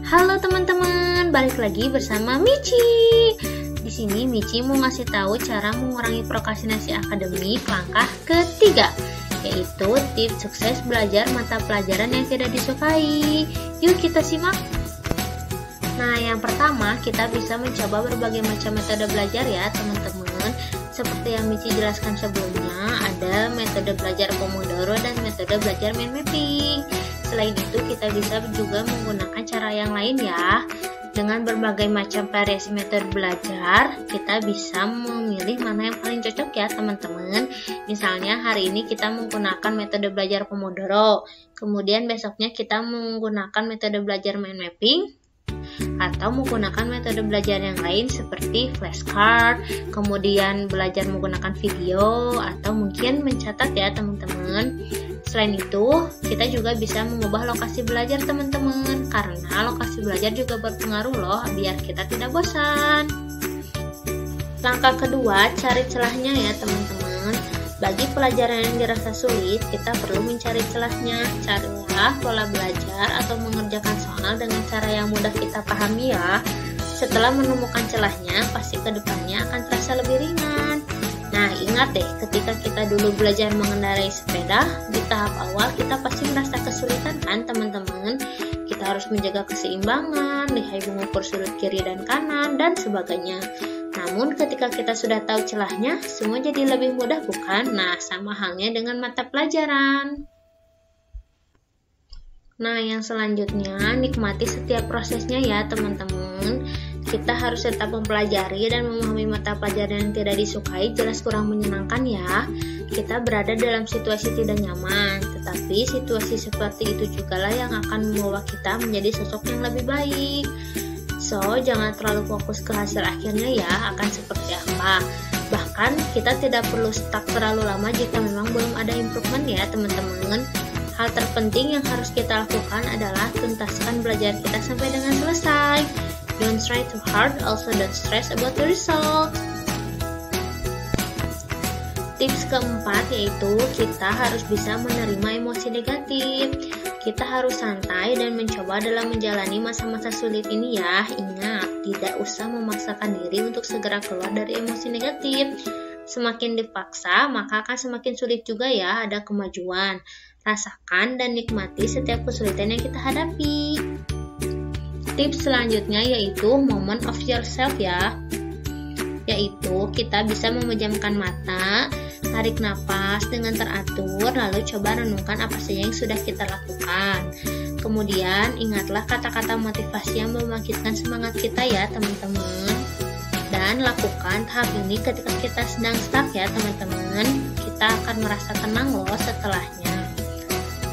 Halo teman-teman, balik lagi bersama Michi. Di sini Michi mau ngasih tahu cara mengurangi prokrastinasi akademik langkah ketiga, yaitu tips sukses belajar mata pelajaran yang tidak disukai. Yuk kita simak. Nah, yang pertama kita bisa mencoba berbagai macam metode belajar ya teman-teman. Seperti yang Michi jelaskan sebelumnya, ada metode belajar Pomodoro dan metode belajar mind mapping. Selain itu, kita bisa juga menggunakan cara yang lain ya. Dengan berbagai macam variasi metode belajar, kita bisa memilih mana yang paling cocok ya teman-teman. Misalnya hari ini kita menggunakan metode belajar Pomodoro, kemudian besoknya kita menggunakan metode belajar mind mapping, atau menggunakan metode belajar yang lain seperti flashcard, kemudian belajar menggunakan video, atau mungkin mencatat ya teman-teman. Selain itu, kita juga bisa mengubah lokasi belajar teman-teman, karena lokasi belajar juga berpengaruh loh biar kita tidak bosan. Langkah kedua, cari celahnya ya teman-teman. Bagi pelajaran yang dirasa sulit, kita perlu mencari celahnya. Carilah pola belajar atau mengerjakan soal dengan cara yang mudah kita pahami ya. Setelah menemukan celahnya, pasti kedepannya akan terasa lebih ringan. Nah, ingat deh, ketika kita dulu belajar mengendarai sepeda, di tahap awal kita pasti merasa kesulitan kan teman-teman. Kita harus menjaga keseimbangan, lihai mengukur sudut kiri dan kanan, dan sebagainya. Namun ketika kita sudah tahu celahnya, semua jadi lebih mudah bukan? Nah, sama halnya dengan mata pelajaran. Nah, yang selanjutnya, nikmati setiap prosesnya ya teman-teman. Kita harus tetap mempelajari dan memahami mata pelajaran yang tidak disukai, jelas kurang menyenangkan ya. Kita berada dalam situasi tidak nyaman, tetapi situasi seperti itu jugalah yang akan membawa kita menjadi sosok yang lebih baik. So, jangan terlalu fokus ke hasil akhirnya ya, akan seperti apa. Bahkan, kita tidak perlu stuck terlalu lama jika memang belum ada improvement ya teman-teman. Hal terpenting yang harus kita lakukan adalah tuntaskan belajar kita sampai dengan selesai. Don't try too hard, also don't stress about the result. Tips keempat yaitu kita harus bisa menerima emosi negatif. Kita harus santai dan mencoba dalam menjalani masa-masa sulit ini ya. Ingat, tidak usah memaksakan diri untuk segera keluar dari emosi negatif. Semakin dipaksa, maka akan semakin sulit juga ya ada kemajuan. Rasakan dan nikmati setiap kesulitan yang kita hadapi. Tips selanjutnya yaitu moment of yourself ya. Yaitu kita bisa memejamkan mata, tarik nafas dengan teratur, lalu coba renungkan apa saja yang sudah kita lakukan. Kemudian ingatlah kata-kata motivasi yang membangkitkan semangat kita ya teman-teman. Dan lakukan tahap ini ketika kita sedang stuck ya teman-teman. Kita akan merasa tenang loh setelahnya.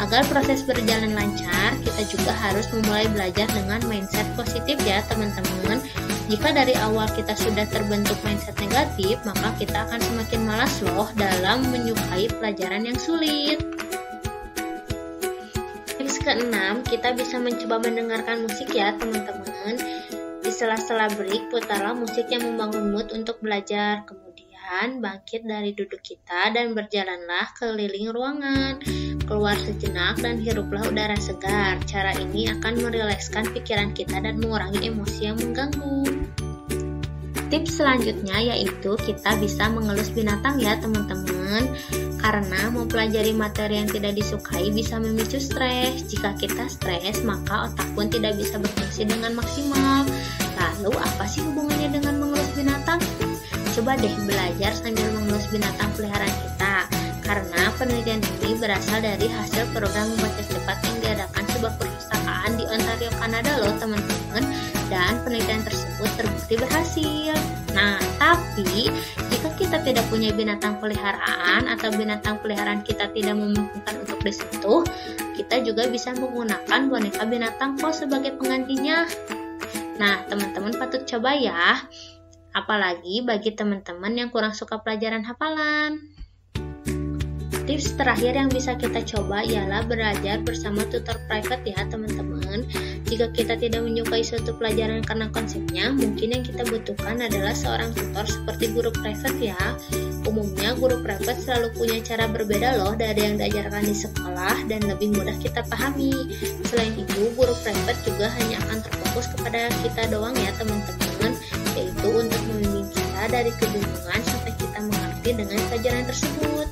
Agar proses berjalan lancar, kita juga harus memulai belajar dengan mindset positif ya teman-teman. Jika dari awal kita sudah terbentuk mindset negatif, maka kita akan semakin malas loh dalam menyukai pelajaran yang sulit. Tips keenam, kita bisa mencoba mendengarkan musik ya teman-teman. Di sela-sela break, putarlah musik yang membangun mood untuk belajar. Kemudian bangkit dari duduk kita dan berjalanlah keliling ruangan. Keluar sejenak dan hiruplah udara segar. Cara ini akan merilekskan pikiran kita dan mengurangi emosi yang mengganggu. Tips selanjutnya yaitu kita bisa mengelus binatang ya teman-teman. Karena mempelajari materi yang tidak disukai bisa memicu stres. Jika kita stres, maka otak pun tidak bisa berfungsi dengan maksimal. Lalu apa sih hubungannya dengan mengelus binatang? Coba deh belajar sambil mengelus binatang peliharaan kita. Karena penelitian ini berasal dari hasil program membaca cepat yang diadakan sebuah perpustakaan di Ontario, Kanada loh teman-teman. Dan penelitian tersebut terbukti berhasil. Nah, tapi jika kita tidak punya binatang peliharaan atau binatang peliharaan kita tidak memungkinkan untuk disentuh, kita juga bisa menggunakan boneka binatang kok sebagai penggantinya. Nah, teman-teman patut coba ya. Apalagi bagi teman-teman yang kurang suka pelajaran hafalan. Tips terakhir yang bisa kita coba ialah belajar bersama tutor private ya teman-teman. Jika kita tidak menyukai suatu pelajaran karena konsepnya, mungkin yang kita butuhkan adalah seorang tutor seperti guru private ya. Umumnya guru private selalu punya cara berbeda loh dari yang diajarkan di sekolah dan lebih mudah kita pahami. Selain itu, guru private juga hanya akan terfokus kepada kita doang ya teman-teman, yaitu untuk membimbing kita dari kebingungan sampai kita mengerti dengan pelajaran tersebut.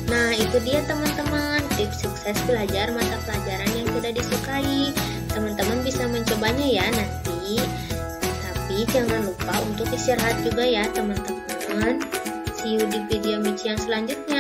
Nah, itu dia teman-teman, tips sukses belajar mata pelajaran yang tidak disukai. Teman-teman bisa mencobanya ya nanti. Tapi jangan lupa untuk istirahat juga ya teman-teman. See you di video Michi yang selanjutnya.